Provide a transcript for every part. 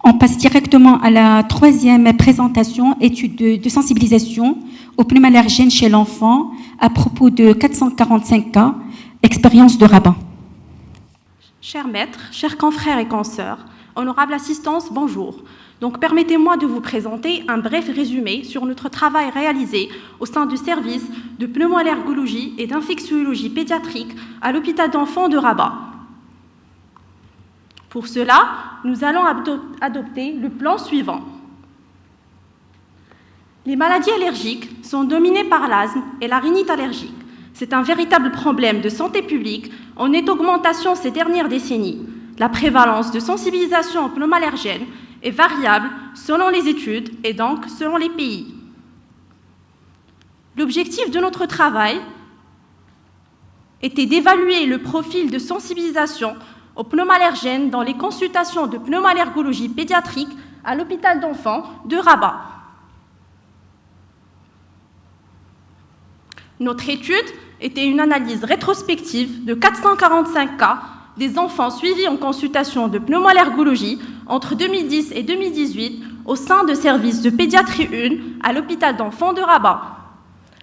On passe directement à la troisième présentation, étude de sensibilisation aux pneumallergènes chez l'enfant à propos de 445 cas, expérience de Rabat. Chers maîtres, chers confrères et consoeurs, honorable assistance, bonjour. Donc permettez-moi de vous présenter un bref résumé sur notre travail réalisé au sein du service de pneumoallergologie et d'infectiologie pédiatrique à l'hôpital d'enfants de Rabat. Pour cela, nous allons adopter le plan suivant. Les maladies allergiques sont dominées par l'asthme et la rhinite allergique. C'est un véritable problème de santé publique en nette augmentation ces dernières décennies. La prévalence de sensibilisation aux pneumallergènes est variable selon les études et donc selon les pays. L'objectif de notre travail était d'évaluer le profil de sensibilisation aux pneumallergènes dans les consultations de pneumoallergologie pédiatrique à l'hôpital d'enfants de Rabat. Notre étude était une analyse rétrospective de 445 cas des enfants suivis en consultation de pneumoallergologie entre 2010 et 2018 au sein de services de pédiatrie 1 à l'hôpital d'enfants de Rabat.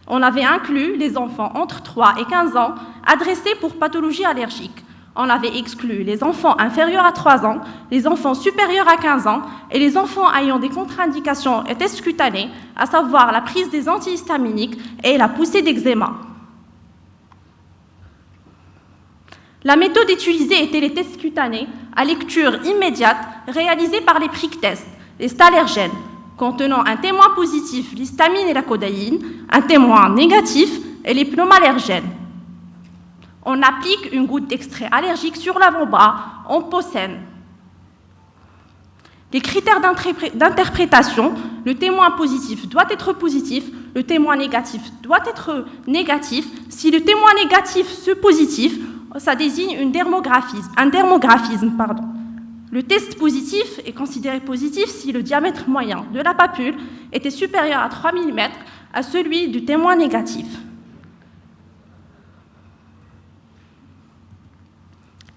On avait inclus les enfants entre 3 et 15 ans adressés pour pathologie allergique. On avait exclu les enfants inférieurs à 3 ans, les enfants supérieurs à 15 ans et les enfants ayant des contre-indications et tests cutanés, à savoir la prise des antihistaminiques et la poussée d'eczéma. La méthode utilisée était les tests cutanés à lecture immédiate réalisés par les prick tests, les stallergènes, contenant un témoin positif, l'histamine et la codaïne, un témoin négatif et les pneumallergènes. On applique une goutte d'extrait allergique sur l'avant-bras en peau saine. Les critères d'interprétation, le témoin positif doit être positif, le témoin négatif doit être négatif. Si le témoin négatif se positif, ça désigne un dermographisme. Le test positif est considéré positif si le diamètre moyen de la papule était supérieur à 3 mm à celui du témoin négatif.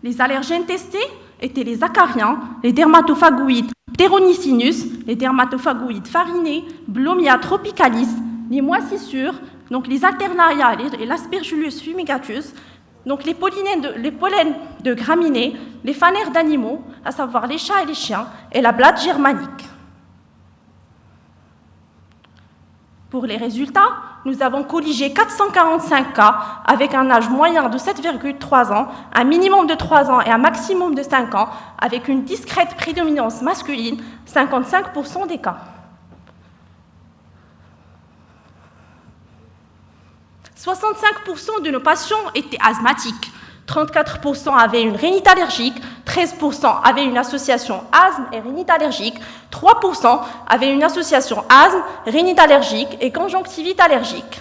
Les allergènes testés étaient les acariens, les dermatophagoïdes pteronicinus, les dermatophagoïdes farinés, Blomia tropicalis, les moisissures, donc les alternaria et l'Aspergillus fumigatus, donc les pollens de graminées, les phanères d'animaux, à savoir les chats et les chiens, et la blatte germanique. Pour les résultats, nous avons colligé 445 cas avec un âge moyen de 7,3 ans, un minimum de 3 ans et un maximum de 5 ans, avec une discrète prédominance masculine, 55% des cas. 65% de nos patients étaient asthmatiques, 34% avaient une rhinite allergique, 13% avaient une association asthme et rhinite allergique, 3% avaient une association asthme, rhinite allergique et conjonctivite allergique.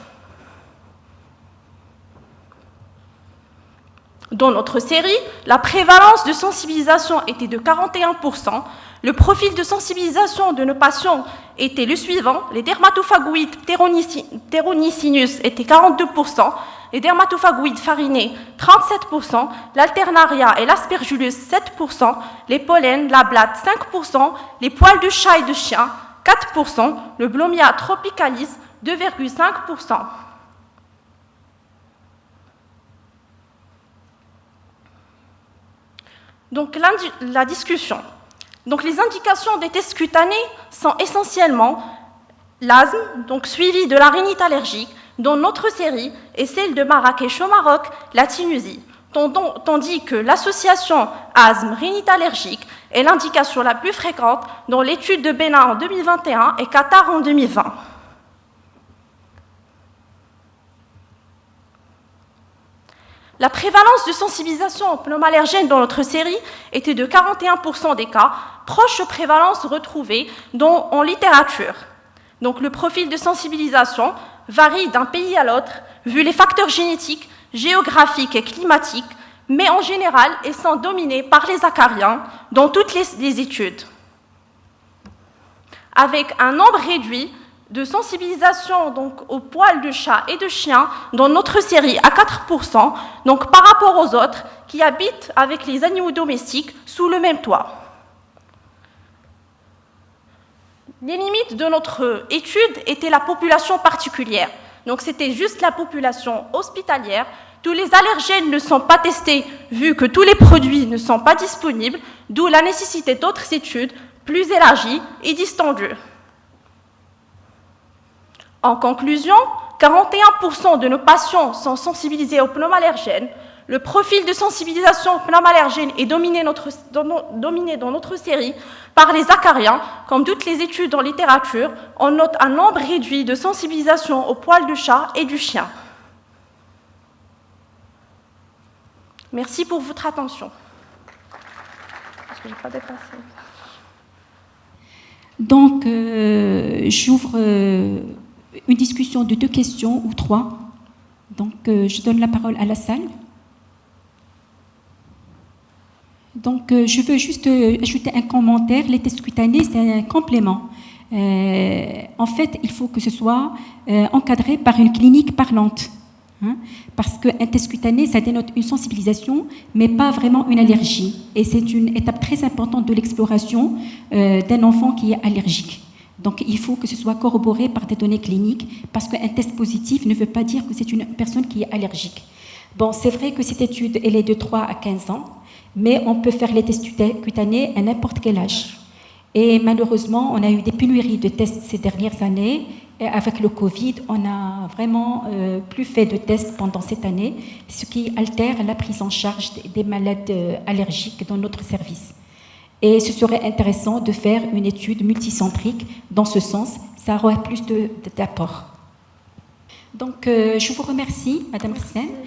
Dans notre série, la prévalence de sensibilisation était de 41%. Le profil de sensibilisation de nos patients était le suivant. Les dermatophagoïdes pteronicinus étaient 42%, les dermatophagoïdes farinés 37%, l'alternaria et l'aspergillus 7%, les pollens, la blatte 5%, les poils de chat et de chien 4%, le Blomia tropicalis 2,5%. Donc la discussion. Donc les indications des tests cutanés sont essentiellement l'asthme, donc suivi de la rhinite allergique, dont notre série est celle de Marrakech au Maroc, la Tunisie, tandis que l'association asthme-rhinite allergique est l'indication la plus fréquente dans l'étude de Bénin en 2021 et Qatar en 2020. La prévalence de sensibilisation aux pneumallergènes dans notre série était de 41% des cas, proche aux prévalences retrouvées en littérature. Donc le profil de sensibilisation varie d'un pays à l'autre, vu les facteurs génétiques, géographiques et climatiques, mais en général, elles sont dominées par les acariens dans toutes les études. Avec un nombre réduit de sensibilisation donc, aux poils de chat et de chien dans notre série à 4%, donc par rapport aux autres qui habitent avec les animaux domestiques sous le même toit. Les limites de notre étude étaient la population particulière. Donc c'était juste la population hospitalière. Tous les allergènes ne sont pas testés vu que tous les produits ne sont pas disponibles, d'où la nécessité d'autres études plus élargies et distendues. En conclusion, 41% de nos patients sont sensibilisés aux pneumoallergènes. Le profil de sensibilisation aux pneumoallergènes est dominé dans notre série par les acariens. Comme toutes les études en littérature, on note un nombre réduit de sensibilisation aux poils du chat et du chien. Merci pour votre attention. Est-ce que j'ai pas dépassé ? Donc, j'ouvre une discussion de 2 questions ou 3. Donc, je donne la parole à la salle. Donc, je veux juste ajouter un commentaire. Les tests cutanés, c'est un complément. En fait, il faut que ce soit encadré par une clinique parlante. Parce qu'un test cutané, ça dénote une sensibilisation, mais pas vraiment une allergie. Et c'est une étape très importante de l'exploration d'un enfant qui est allergique. Donc, il faut que ce soit corroboré par des données cliniques, parce qu'un test positif ne veut pas dire que c'est une personne qui est allergique. Bon, c'est vrai que cette étude, elle est de 3 à 15 ans, mais on peut faire les tests cutanés à n'importe quel âge. Et malheureusement, on a eu des pénuries de tests ces dernières années. Et avec le Covid, on n'a vraiment plus fait de tests pendant cette année, ce qui altère la prise en charge des malades allergiques dans notre service. Et ce serait intéressant de faire une étude multicentrique dans ce sens, ça aurait plus d'apport. Donc, je vous remercie, Madame Hussein.